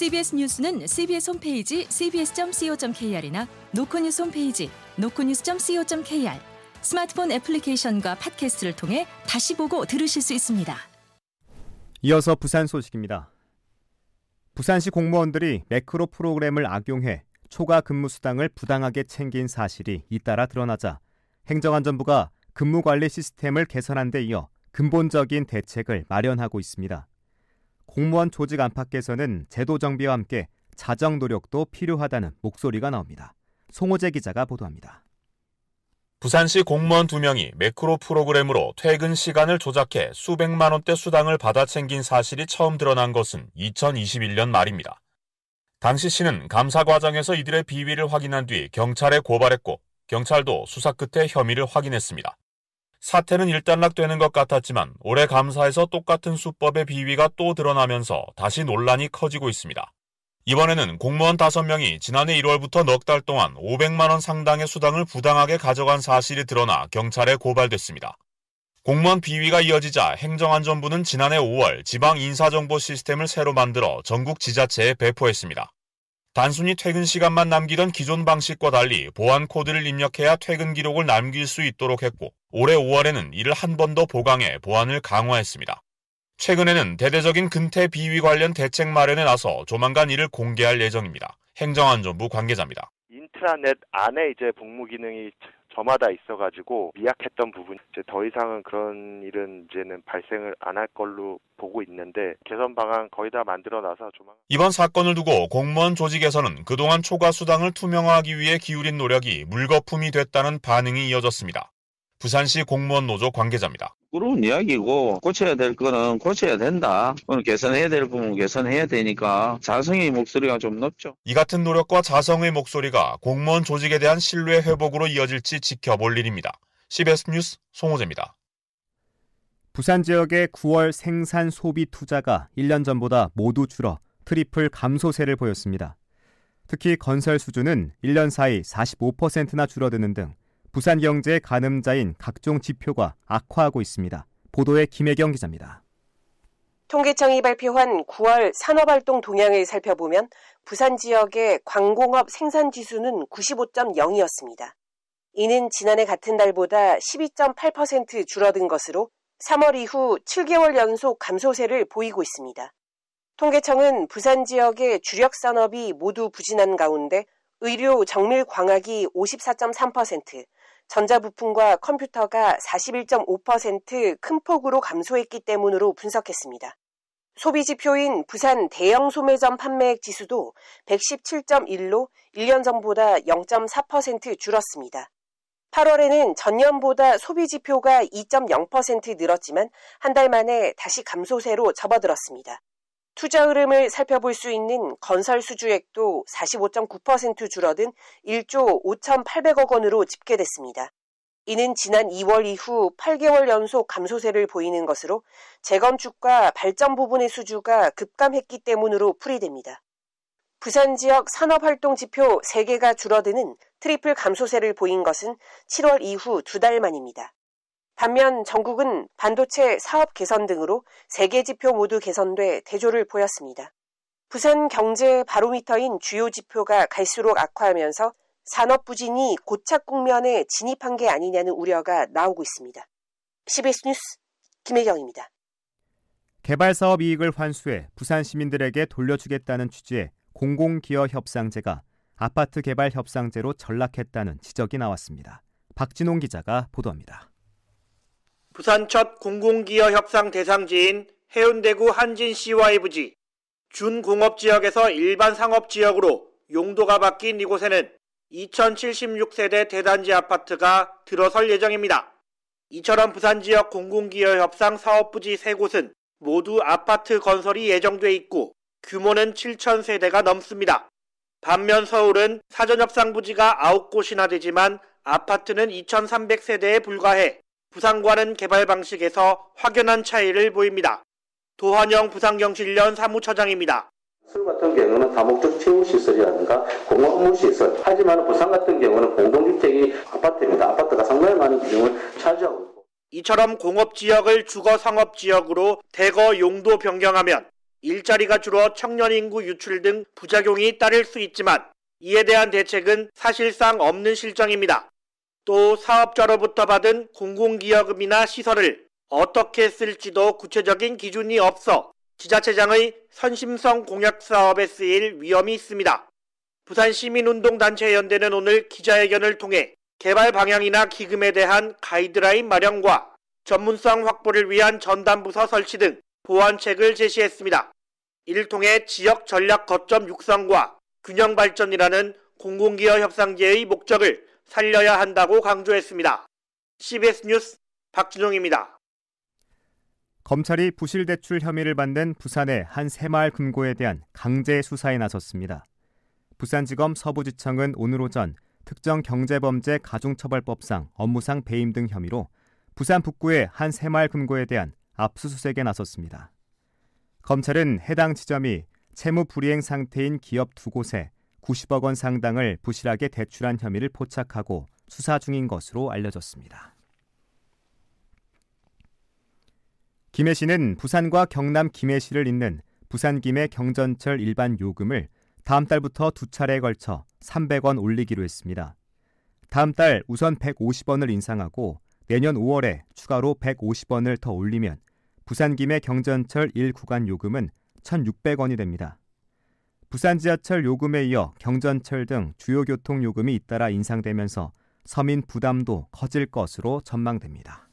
CBS 뉴스는 CBS 홈페이지 cbs.co.kr이나 노컷뉴스 홈페이지 노컷뉴스.co.kr, 스마트폰 애플리케이션과 팟캐스트를 통해 다시 보고 들으실 수 있습니다. 이어서 부산 소식입니다. 부산시 공무원들이 매크로 프로그램을 악용해 초과 근무 수당을 부당하게 챙긴 사실이 잇따라 드러나자 행정안전부가 근무관리 시스템을 개선한 데 이어 근본적인 대책을 마련하고 있습니다. 공무원 조직 안팎에서는 제도 정비와 함께 자정 노력도 필요하다는 목소리가 나옵니다. 송호재 기자가 보도합니다. 부산시 공무원 2명이 매크로 프로그램으로 퇴근 시간을 조작해 수백만 원대 수당을 받아 챙긴 사실이 처음 드러난 것은 2021년 말입니다. 당시 시는 감사 과정에서 이들의 비위를 확인한 뒤 경찰에 고발했고 경찰도 수사 끝에 혐의를 확인했습니다. 사태는 일단락되는 것 같았지만 올해 감사에서 똑같은 수법의 비위가 또 드러나면서 다시 논란이 커지고 있습니다. 이번에는 공무원 5명이 지난해 1월부터 넉 달 동안 500만 원 상당의 수당을 부당하게 가져간 사실이 드러나 경찰에 고발됐습니다. 공무원 비위가 이어지자 행정안전부는 지난해 5월 지방 인사정보 시스템을 새로 만들어 전국 지자체에 배포했습니다. 단순히 퇴근 시간만 남기던 기존 방식과 달리 보안 코드를 입력해야 퇴근 기록을 남길 수 있도록 했고 올해 5월에는 이를 한 번 더 보강해 보안을 강화했습니다. 최근에는 대대적인 근태 비위 관련 대책 마련에 나서 조만간 이를 공개할 예정입니다. 행정안전부 관계자입니다. 인트라넷 안에 이제 복무 기능이 저마다 있어가지고 미약했던 부분, 이제 더 이상은 그런 일은 이제는 발생을 안 할 걸로 보고 있는데 개선 방안 거의 다 만들어놔서 조만간. 이번 사건을 두고 공무원 조직에서는 그동안 초과 수당을 투명화하기 위해 기울인 노력이 물거품이 됐다는 반응이 이어졌습니다. 부산시 공무원 노조 관계자입니다. 부끄러운 이야기고 고쳐야 될 거는 고쳐야 된다. 오늘 개선해야 될 부분 개선해야 되니까 자성의 목소리가 좀 높죠. 이 같은 노력과 자성의 목소리가 공무원 조직에 대한 신뢰 회복으로 이어질지 지켜볼 일입니다. CBS 뉴스 송호재입니다. 부산 지역의 9월 생산 소비 투자가 1년 전보다 모두 줄어 트리플 감소세를 보였습니다. 특히 건설 수주는 1년 사이 45%나 줄어드는 등 부산 경제의 가늠자인 각종 지표가 악화하고 있습니다. 보도에 김혜경 기자입니다. 통계청이 발표한 9월 산업활동 동향을 살펴보면 부산 지역의 광공업 생산지수는 95.0이었습니다. 이는 지난해 같은 달보다 12.8% 줄어든 것으로 3월 이후 7개월 연속 감소세를 보이고 있습니다. 통계청은 부산 지역의 주력 산업이 모두 부진한 가운데 의료, 정밀, 광학이 54.3%, 전자부품과 컴퓨터가 41.5% 큰 폭으로 감소했기 때문으로 분석했습니다. 소비지표인 부산 대형 소매점 판매액 지수도 117.1로 1년 전보다 0.4% 줄었습니다. 8월에는 전년보다 소비지표가 2.0% 늘었지만 한 달 만에 다시 감소세로 접어들었습니다. 투자 흐름을 살펴볼 수 있는 건설 수주액도 45.9% 줄어든 1조 5,800억 원으로 집계됐습니다. 이는 지난 2월 이후 8개월 연속 감소세를 보이는 것으로 재건축과 발전 부분의 수주가 급감했기 때문으로 풀이됩니다. 부산 지역 산업활동 지표 3개가 줄어드는 트리플 감소세를 보인 것은 7월 이후 2달 만입니다. 반면 전국은 반도체 사업 개선 등으로 3개 지표 모두 개선돼 대조를 보였습니다. 부산 경제 바로미터인 주요 지표가 갈수록 악화하면서 산업 부진이 고착 국면에 진입한 게 아니냐는 우려가 나오고 있습니다. CBS 뉴스 김혜경입니다. 개발사업 이익을 환수해 부산 시민들에게 돌려주겠다는 취지의 공공기여협상제가 아파트 개발 협상제로 전락했다는 지적이 나왔습니다. 박진홍 기자가 보도합니다. 부산 첫 공공기여 협상 대상지인 해운대구 한진CY 부지, 준공업지역에서 일반 상업지역으로 용도가 바뀐 이곳에는 2076세대 대단지 아파트가 들어설 예정입니다. 이처럼 부산 지역 공공기여 협상 사업부지 3곳은 모두 아파트 건설이 예정돼 있고 규모는 7,000세대가 넘습니다. 반면 서울은 사전협상 부지가 9곳이나 되지만 아파트는 2,300세대에 불과해 부산과는 개발 방식에서 확연한 차이를 보입니다. 도환영 부산경실련 사무처장입니다. 서울 같은 경우는 다목적 채무시설이라든가 공업무시설, 하지만 부산 같은 경우는 공동주택이 아파트입니다. 아파트가 상당히 많은 비중을 차지하고 있고. 이처럼 공업지역을 주거상업지역으로 대거 용도 변경하면 일자리가 줄어 청년 인구 유출 등 부작용이 따를 수 있지만 이에 대한 대책은 사실상 없는 실정입니다. 또 사업자로부터 받은 공공기여금이나 시설을 어떻게 쓸지도 구체적인 기준이 없어 지자체장의 선심성 공약사업에 쓰일 위험이 있습니다. 부산시민운동단체연대는 오늘 기자회견을 통해 개발 방향이나 기금에 대한 가이드라인 마련과 전문성 확보를 위한 전담부서 설치 등 보완책을 제시했습니다. 이를 통해 지역 전략 거점 육성과 균형 발전이라는 공공기여 협상제의 목적을 살려야 한다고 강조했습니다. CBS 뉴스 박준용입니다. 검찰이 부실 대출 혐의를 받는 부산의 한 새마을 금고에 대한 강제 수사에 나섰습니다. 부산지검 서부지청은 오늘 오전 특정 경제범죄 가중처벌법상 업무상 배임 등 혐의로 부산 북구의 한 새마을 금고에 대한 압수수색에 나섰습니다. 검찰은 해당 지점이 채무 불이행 상태인 기업 2곳에 90억 원 상당을 부실하게 대출한 혐의를 포착하고 수사 중인 것으로 알려졌습니다. 김해시는 부산과 경남 김해시를 잇는 부산-김해 경전철 일반 요금을 다음 달부터 2차례에 걸쳐 300원 올리기로 했습니다. 다음 달 우선 150원을 인상하고 내년 5월에 추가로 150원을 더 올리면 부산-김해 경전철 1구간 요금은 1,600원이 됩니다. 부산 지하철 요금에 이어 경전철 등 주요 교통 요금이 잇따라 인상되면서 서민 부담도 커질 것으로 전망됩니다.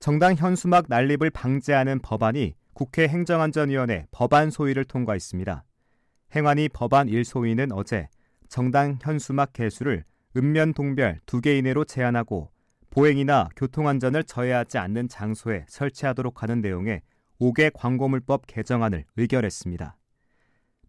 정당 현수막 난립을 방지하는 법안이 국회 행정안전위원회 법안 소위를 통과했습니다. 행안위 법안 1소위는 어제 정당 현수막 개수를 읍면 동별 2개 이내로 제한하고 보행이나 교통안전을 저해하지 않는 장소에 설치하도록 하는 내용의 5개 광고물법 개정안을 의결했습니다.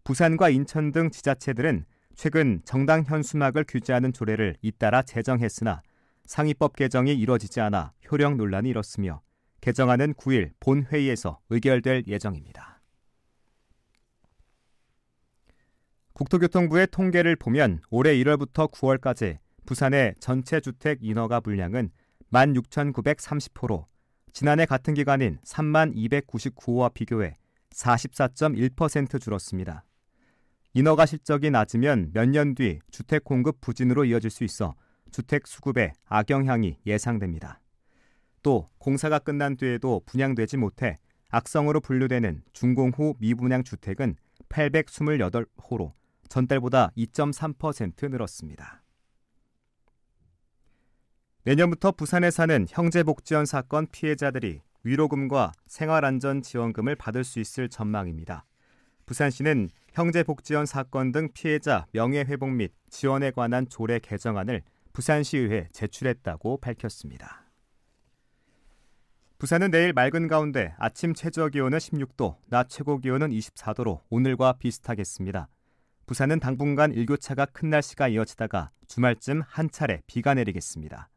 부산과 인천 등 지자체들은 최근 정당 현수막을 규제하는 조례를 잇따라 제정했으나 상위법 개정이 이뤄지지 않아 효력 논란이 일었으며 개정안은 9일 본회의에서 의결될 예정입니다. 국토교통부의 통계를 보면 올해 1월부터 9월까지 부산의 전체 주택 인허가 물량은 16,930호로 지난해 같은 기간인 3299호와 비교해 44.1% 줄었습니다. 인허가 실적이 낮으면 몇 년 뒤 주택 공급 부진으로 이어질 수 있어 주택 수급에 악영향이 예상됩니다. 또 공사가 끝난 뒤에도 분양되지 못해 악성으로 분류되는 준공 후 미분양 주택은 828호로 전달보다 2.3% 늘었습니다. 내년부터 부산에 사는 형제복지원 사건 피해자들이 위로금과 생활안전지원금을 받을 수 있을 전망입니다. 부산시는 형제복지원 사건 등 피해자 명예회복 및 지원에 관한 조례 개정안을 부산시의회에 제출했다고 밝혔습니다. 부산은 내일 맑은 가운데 아침 최저기온은 16도, 낮 최고기온은 24도로 오늘과 비슷하겠습니다. 부산은 당분간 일교차가 큰 날씨가 이어지다가 주말쯤 한 차례 비가 내리겠습니다.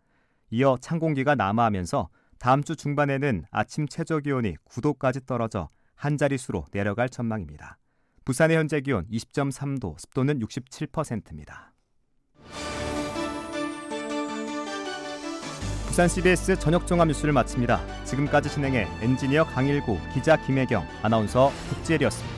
이어 찬 공기가 남하하면서 다음 주 중반에는 아침 최저기온이 9도까지 떨어져 한 자릿수로 내려갈 전망입니다. 부산의 현재 기온 20.3도, 습도는 67%입니다. 부산 CBS 저녁 종합 뉴스를 마칩니다. 지금까지 진행해 엔지니어 강일구, 기자 김혜경, 아나운서 국지혜리였습니다.